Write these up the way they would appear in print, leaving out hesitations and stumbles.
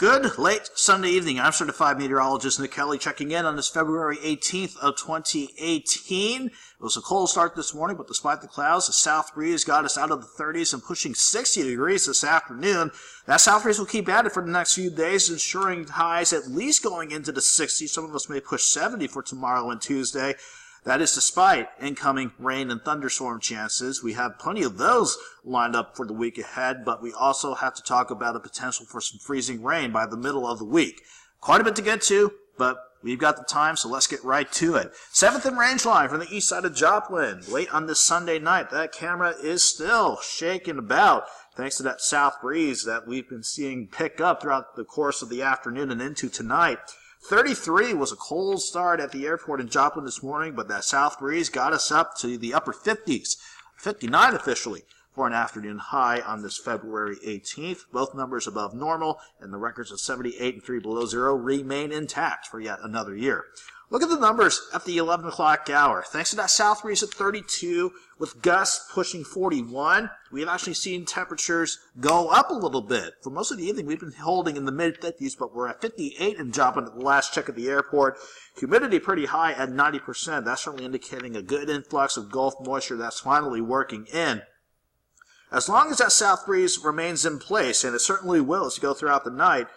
Good late Sunday evening. I'm certified meteorologist Nick Kelly checking in on this February 18th of 2018. It was a cold start this morning, but despite the clouds, the south breeze got us out of the 30s and pushing 60 degrees this afternoon. That south breeze will keep at it for the next few days, ensuring highs at least going into the 60s. Some of us may push 70 for tomorrow and Tuesday. That is despite incoming rain and thunderstorm chances. We have plenty of those lined up for the week ahead, but we also have to talk about a potential for some freezing rain by the middle of the week. Quite a bit to get to, but we've got the time, so let's get right to it. 7th and range line from the east side of Joplin. Late on this Sunday night, that camera is still shaking about thanks to that south breeze that we've been seeing pick up throughout the course of the afternoon and into tonight. 33 was a cold start at the airport in Joplin this morning, but that south breeze got us up to the upper 50s, 59 officially, for an afternoon high on this February 18th. Both numbers above normal, and the records of 78 and 3 below zero remain intact for yet another year. Look at the numbers at the 11 o'clock hour. Thanks to that south breeze at 32, with gusts pushing 41, we've actually seen temperatures go up a little bit. For most of the evening, we've been holding in the mid-50s, but we're at 58 in Joplin at the last check at the airport. Humidity pretty high at 90%. That's certainly indicating a good influx of Gulf moisture that's finally working in. As long as that south breeze remains in place, and it certainly will as you go throughout the night,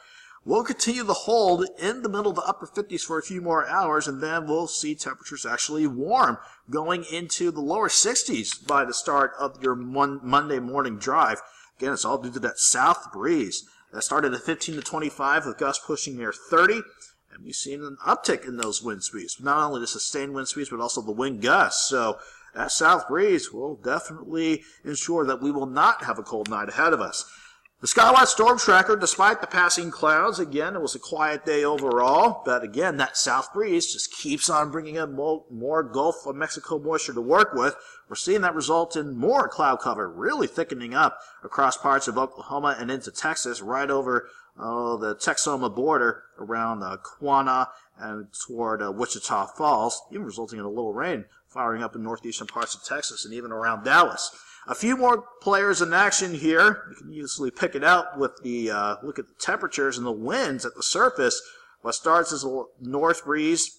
we'll continue to hold in the middle of the upper 50s for a few more hours, and then we'll see temperatures actually warm going into the lower 60s by the start of your Monday morning drive. Again, it's all due to that south breeze. That started at 15 to 25 with gusts pushing near 30, and we've seen an uptick in those wind speeds. Not only the sustained wind speeds, but also the wind gusts. So that south breeze will definitely ensure that we will not have a cold night ahead of us. The SKYWATCH storm tracker, despite the passing clouds, again, it was a quiet day overall. But again, that south breeze just keeps on bringing in more Gulf of Mexico moisture to work with. We're seeing that result in more cloud cover, really thickening up across parts of Oklahoma and into Texas, right over the Texoma border around Quanah and toward Wichita Falls, even resulting in a little rain firing up in northeastern parts of Texas and even around Dallas. A few more players in action here. You can easily pick it out with the look at the temperatures and the winds at the surface. What starts as a north breeze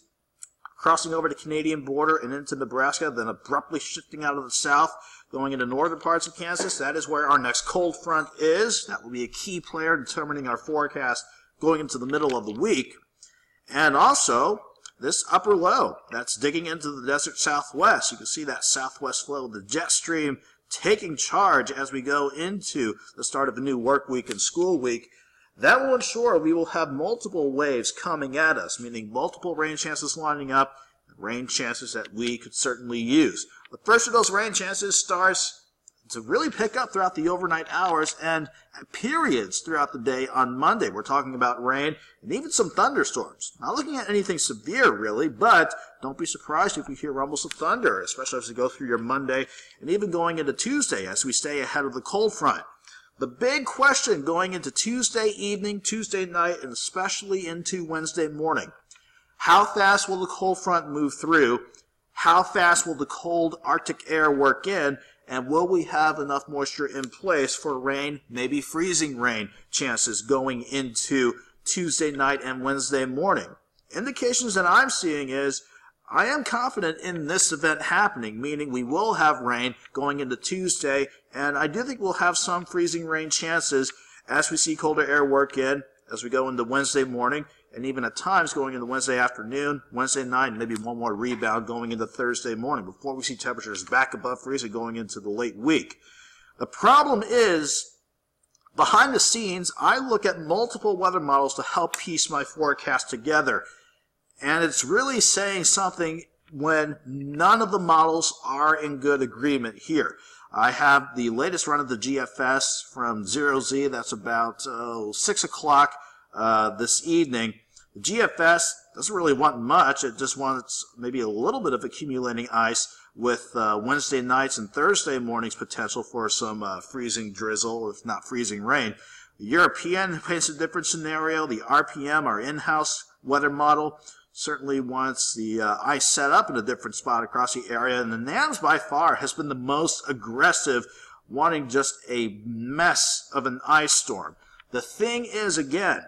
crossing over the Canadian border and into Nebraska, then abruptly shifting out of the south, going into northern parts of Kansas. That is where our next cold front is. That will be a key player determining our forecast going into the middle of the week. And also, this upper low that's digging into the desert southwest. You can see that southwest flow of the jet stream taking charge as we go into the start of a new work week and school week. That will ensure we will have multiple waves coming at us, meaning multiple rain chances lining up, rain chances that we could certainly use. The first of those rain chances starts to really pick up throughout the overnight hours and at periods throughout the day on Monday. We're talking about rain and even some thunderstorms. Not looking at anything severe, really, but don't be surprised if you hear rumbles of thunder, especially as we go through your Monday and even going into Tuesday as we stay ahead of the cold front. The big question going into Tuesday evening, Tuesday night, and especially into Wednesday morning: how fast will the cold front move through? How fast will the cold Arctic air work in? And will we have enough moisture in place for rain, maybe freezing rain chances going into Tuesday night and Wednesday morning? Indications that I'm seeing is I am confident in this event happening, meaning we will have rain going into Tuesday, and I do think we'll have some freezing rain chances as we see colder air work in as we go into Wednesday morning, and even at times going into Wednesday afternoon, Wednesday night, and maybe one more rebound going into Thursday morning before we see temperatures back above freezing going into the late week. The problem is, behind the scenes, I look at multiple weather models to help piece my forecast together. And it's really saying something when none of the models are in good agreement here. I have the latest run of the GFS from 0Z. That's about 6 o'clock this evening. The GFS doesn't really want much. It just wants maybe a little bit of accumulating ice with Wednesday nights and Thursday mornings potential for some freezing drizzle, if not freezing rain. The European paints a different scenario. The RPM, our in-house weather model, certainly wants the ice set up in a different spot across the area. And the NAMS by far has been the most aggressive, wanting just a mess of an ice storm. The thing is, again,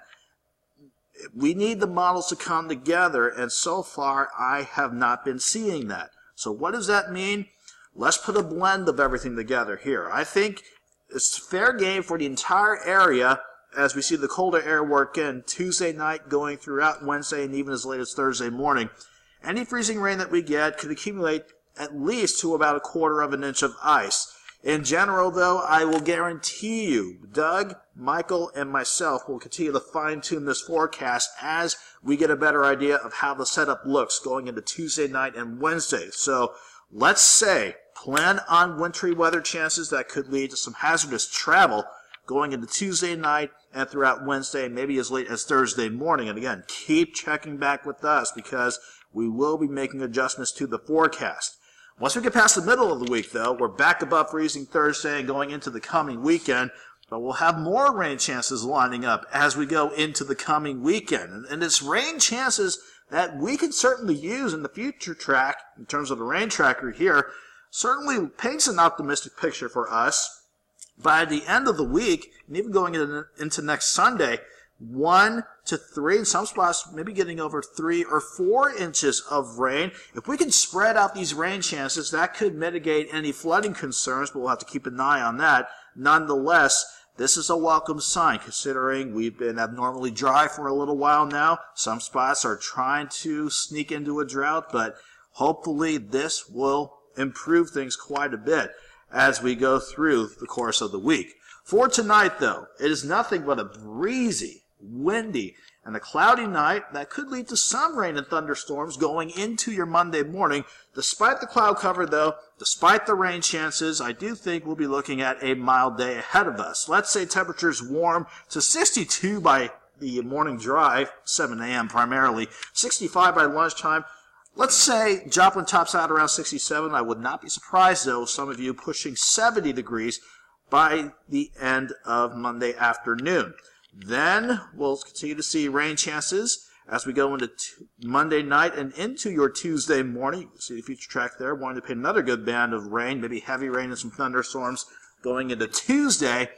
We need the models to come together, and so far I have not been seeing that. So what does that mean? Let's put a blend of everything together here. I think it's fair game for the entire area as we see the colder air work in Tuesday night going throughout Wednesday and even as late as Thursday morning. Any freezing rain that we get could accumulate at least to about 1/4 of an inch of ice. In general, though, I will guarantee you, Doug, Michael, and myself will continue to fine-tune this forecast as we get a better idea of how the setup looks going into Tuesday night and Wednesday. So let's say plan on wintry weather chances that could lead to some hazardous travel going into Tuesday night and throughout Wednesday, maybe as late as Thursday morning. And again, keep checking back with us because we will be making adjustments to the forecast. Once we get past the middle of the week, though, we're back above freezing Thursday and going into the coming weekend, but we'll have more rain chances lining up as we go into the coming weekend. And it's rain chances that we can certainly use in the future track, in terms of the rain tracker here, certainly paints an optimistic picture for us. By the end of the week, and even going into next Sunday, 1 to 3, in some spots maybe getting over 3 or 4 inches of rain. If we can spread out these rain chances, that could mitigate any flooding concerns, but we'll have to keep an eye on that. Nonetheless, this is a welcome sign considering we've been abnormally dry for a little while now. Some spots are trying to sneak into a drought, but hopefully this will improve things quite a bit as we go through the course of the week. For tonight, though, it is nothing but a breezy, windy, and a cloudy night that could lead to some rain and thunderstorms going into your Monday morning. Despite the cloud cover, though, despite the rain chances, I do think we'll be looking at a mild day ahead of us. Let's say temperatures warm to 62 by the morning drive, 7 a.m. primarily, 65 by lunchtime. Let's say Joplin tops out around 67. I would not be surprised, though, some of you pushing 70 degrees by the end of Monday afternoon. Then we'll continue to see rain chances as we go into Monday night and into your Tuesday morning. You can see the future track there. Wanting to paint another good band of rain, maybe heavy rain and some thunderstorms going into Tuesday.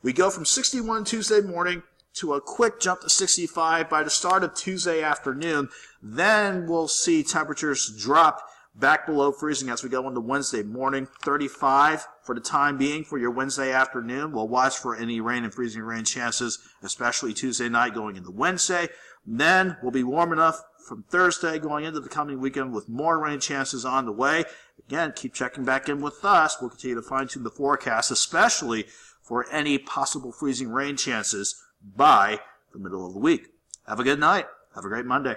We go from 61 Tuesday morning to a quick jump to 65 by the start of Tuesday afternoon. Then we'll see temperatures drop back below freezing as we go into Wednesday morning. 35 for the time being for your Wednesday afternoon. We'll watch for any rain and freezing rain chances, especially Tuesday night going into Wednesday. Then we'll be warm enough from Thursday going into the coming weekend with more rain chances on the way. Again, keep checking back in with us. We'll continue to fine-tune the forecast, especially for any possible freezing rain chances by the middle of the week. Have a good night. Have a great Monday.